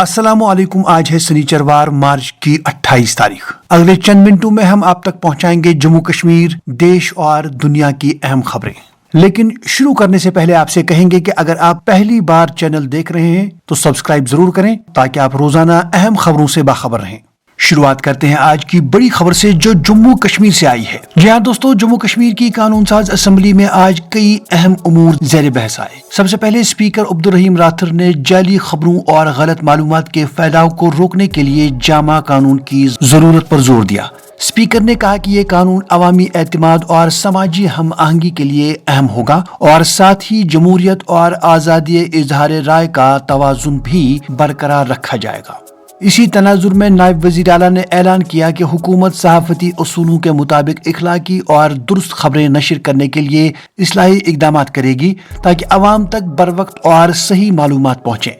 अस्सलामुअलैकुम। आज है शनिचरवार मार्च की 28 तारीख। अगले चंद मिनटों में हम आप तक पहुंचाएंगे जम्मू कश्मीर, देश और दुनिया की अहम खबरें। लेकिन शुरू करने से पहले आपसे कहेंगे कि अगर आप पहली बार चैनल देख रहे हैं तो सब्सक्राइब जरूर करें ताकि आप रोजाना अहम खबरों से बाखबर रहें। शुरुआत करते हैं आज की बड़ी खबर से जो जम्मू कश्मीर से आई है। जी हाँ दोस्तों, जम्मू कश्मीर की कानून साज असम्बली में आज कई अहम उमूर ज़ेर बहस आए। सबसे पहले स्पीकर अब्दुल रहीम राठौर ने जाली खबरों और गलत मालूमात के फैलाव को रोकने के लिए जामा कानून की जरूरत पर जोर दिया। स्पीकर ने कहा कि ये कानून अवामी एतमाद और समाजी हम आहंगी के लिए अहम होगा और साथ ही जमहूरियत और आज़ादी इजहार राय का तवाजुन भी बरकरार रखा जाएगा। इसी तनाजुर में नायब वजीर आला ने ऐलान किया कि हुकूमत सहाफती उसूलों के मुताबिक इखलाकी और दुरुस्त खबरें नशर करने के लिए इस्लाही इकदामात करेगी ताकि अवाम तक बरवक्त और सही मालूमात पहुँचे।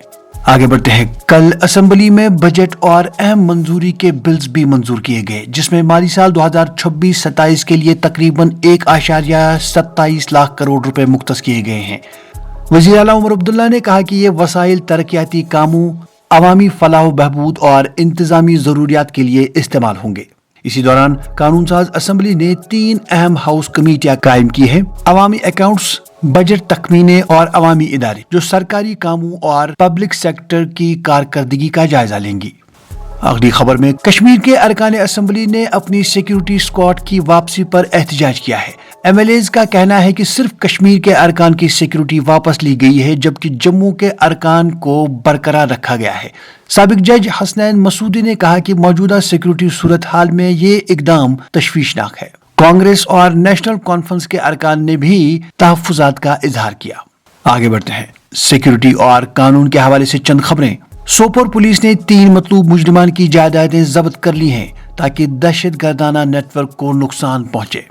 आगे बढ़ते हैं। कल असम्बली में बजट और अहम मंजूरी के बिल्स भी मंजूर किए गए, जिसमें माली साल 2026-27 के लिए तकरीबन 1.27 लाख करोड़ रुपए मुख्तस किए गए हैं। वजीर आला उमर अब्दुल्ला ने कहा कि ये वसाइल तरक्याती कामों, अवामी फलाह बहबूद और इंतजामी जरूरियात के लिए इस्तेमाल होंगे। इसी दौरान कानून साज असम्बली ने 3 अहम हाउस कमेटियां कायम की हैं। अवामी अकाउंट्स, बजट तखमीने और अवामी इदारे जो सरकारी कामों और पब्लिक सेक्टर की कारकर्दगी का जायजा लेंगी। अगली खबर में कश्मीर के अरकान असम्बली ने अपनी सिक्योरिटी स्क्वाड की वापसी पर एहतजाज किया है। MLAs का कहना है कि सिर्फ कश्मीर के अरकान की सिक्योरिटी वापस ली गई है जबकि जम्मू के अरकान को बरकरार रखा गया है। साबिक जज हसनैन मसूदी ने कहा कि मौजूदा सिक्योरिटी सूरत हाल में ये इकदाम तशवीशनाक है। कांग्रेस और नेशनल कॉन्फ्रेंस के अरकान ने भी तहफ्फुजात का इजहार किया। आगे बढ़ते हैं। सिक्योरिटी और कानून के हवाले से चंद खबरें। सोपोर पुलिस ने 3 मतलूब मुजरिमान की जायदादें जब्त कर ली हैं ताकि दहशत गर्दाना नेटवर्क को नुकसान पहुंचे।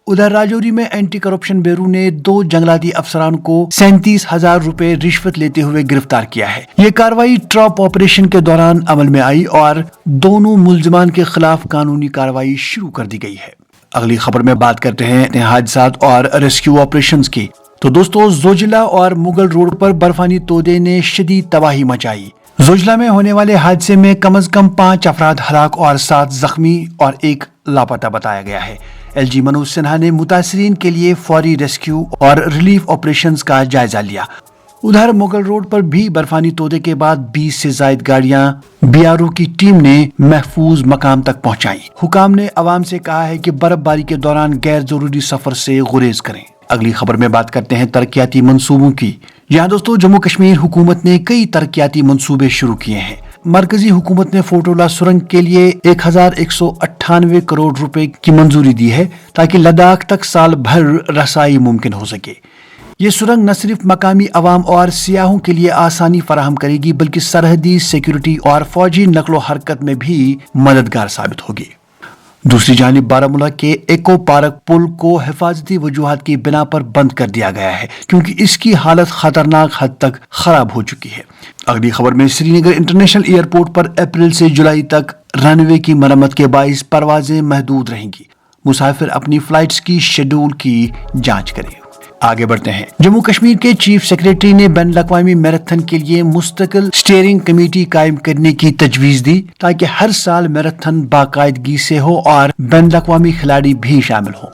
उधर राजौरी में एंटी करप्शन ब्यूरो ने 2 जंगलाती अफसरान को 37,000 रुपए रिश्वत लेते हुए गिरफ्तार किया है। ये कार्रवाई ट्रॉप ऑपरेशन के दौरान अमल में आई और दोनों मुल्जिमान के खिलाफ कानूनी कार्रवाई शुरू कर दी गई है। अगली खबर में बात करते हैं हादसात और रेस्क्यू ऑपरेशंस की। तो दोस्तों, जोजिला और मुगल रोड पर बर्फानी तोदे ने शदीद तबाही मचाई। जोजिला में होने वाले हादसे में कम से कम 5 अफराद हलाक और 7 जख्मी और 1 लापता बताया गया है। LG मनोज सिन्हा ने मुतासरीन के लिए फौरी रेस्क्यू और रिलीफ ऑपरेशंस का जायजा लिया। उधर मुगल रोड पर भी बर्फानी तोदे के बाद 20 से ज्यादा गाड़ियां BRO की टीम ने महफूज मकाम तक पहुंचाई। हुकाम ने अवाम से कहा है कि बर्फबारी के दौरान गैर जरूरी सफर से गुरेज करें। अगली खबर में बात करते हैं तरक्याती मंसूबों की। यहाँ दोस्तों, जम्मू कश्मीर हुकूमत ने कई तरक्याती मंसूबे शुरू किए हैं। मरकजी हुकूमत ने फोटोला सुरंग के लिए 1198 करोड़ रुपए की मंजूरी दी है ताकि लद्दाख तक साल भर रसाई मुमकिन हो सके। ये सुरंग न सिर्फ मकामी अवाम और सियाहों के लिए आसानी फराहम करेगी बल्कि सरहदी सिक्योरिटी और फौजी नकलो हरकत में भी मददगार साबित होगी। दूसरी जानिब बारामूला के एको पार्क पुल को हिफाजती वजूहात की बिना पर बंद कर दिया गया है क्योंकि इसकी हालत खतरनाक हद तक खराब हो चुकी है। अगली खबर में श्रीनगर इंटरनेशनल एयरपोर्ट पर अप्रैल से जुलाई तक रनवे की मरम्मत के बाइस परवाजें महदूद रहेंगी। मुसाफिर अपनी फ्लाइट्स की शेड्यूल की जांच करें। आगे बढ़ते हैं। जम्मू कश्मीर के चीफ सेक्रेटरी ने बैन अवी मैराथन के लिए मुस्तकिल स्टीयरिंग कमेटी कायम करने की तजवीज दी ताकि हर साल मैराथन बाकायदगी से हो और बैन अवी खिलाड़ी भी शामिल हों।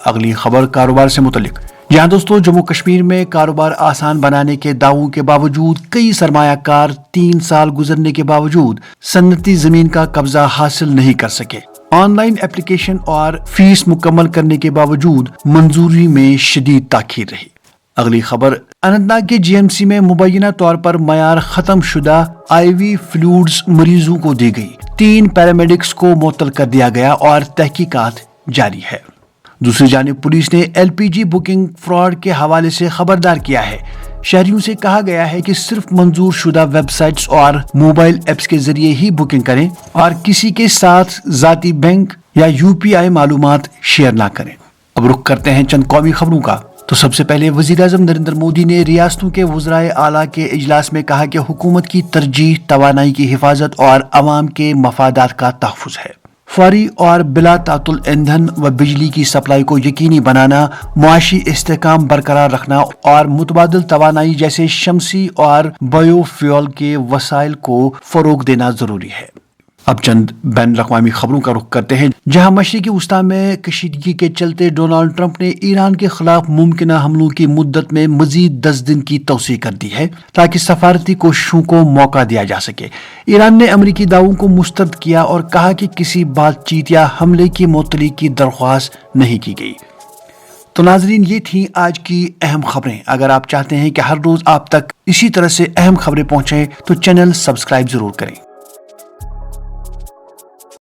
अगली खबर कारोबार से मुतल्लिक। यहाँ दोस्तों, जम्मू कश्मीर में कारोबार आसान बनाने के दावों के बावजूद कई सरमायाकार 3 साल गुजरने के बावजूद सन्नती जमीन का कब्जा हासिल नहीं कर सके। ऑनलाइन एप्लीकेशन और फीस मुकम्मल करने के बावजूद मंजूरी में शदीद ताखीर रही। अगली खबर, अनंतनाग के GMC में मुबैना तौर पर मयार खत्म शुदा IV फ्लूइड्स मरीजों को दी गई। 3 पैरामेडिक्स को मुअत्तल कर दिया गया और तहकीकात जारी है। दूसरी जानिब पुलिस ने LPG बुकिंग फ्रॉड के हवाले से खबरदार किया है। शहरियों से कहा गया है कि सिर्फ मंजूर शुदा वेबसाइट्स और मोबाइल ऐप्स के जरिए ही बुकिंग करें और किसी के साथ जाती बैंक या UPI मालूमात शेयर ना करें। अब रुख करते हैं चंद कौमी खबरों का। तो सबसे पहले वज़ीर-ए-आज़म नरेंद्र मोदी ने रियासतों के वज़राए आला के इजलास में कहा कि हुकूमत की तरजीह तवानाई की हिफाजत और अवाम के मफादात का तहफ़्फ़ुज़ है। फौरी और बिला तातुल ईंधन व बिजली की सप्लाई को यकीनी बनाना, मुआशी इस्तेहकाम बरकरार रखना और मुतबादिल तवानाई जैसे शमसी और बायोफ्यूल के वसाइल को फरोग देना जरूरी है। अब चंद बैन अवी खबरों का रुख करते हैं, जहां मशरिकी वस्ता में कशीदगी के चलते डोनाल्ड ट्रंप ने ईरान के खिलाफ मुमकिन हमलों की मुद्दत में मजीद 10 दिन की तौसीह कर दी है ताकि सफारती कोशिशों को मौका दिया जा सके। ईरान ने अमरीकी दावों को मुस्तरद किया और कहा कि किसी बातचीत या हमले की मुअत्तली की दरख्वास्त नहीं की गई। तो नाजरीन, ये थी आज की अहम खबरें। अगर आप चाहते हैं कि हर रोज आप तक इसी तरह से अहम खबरें पहुंचे तो चैनल सब्सक्राइब जरूर करें।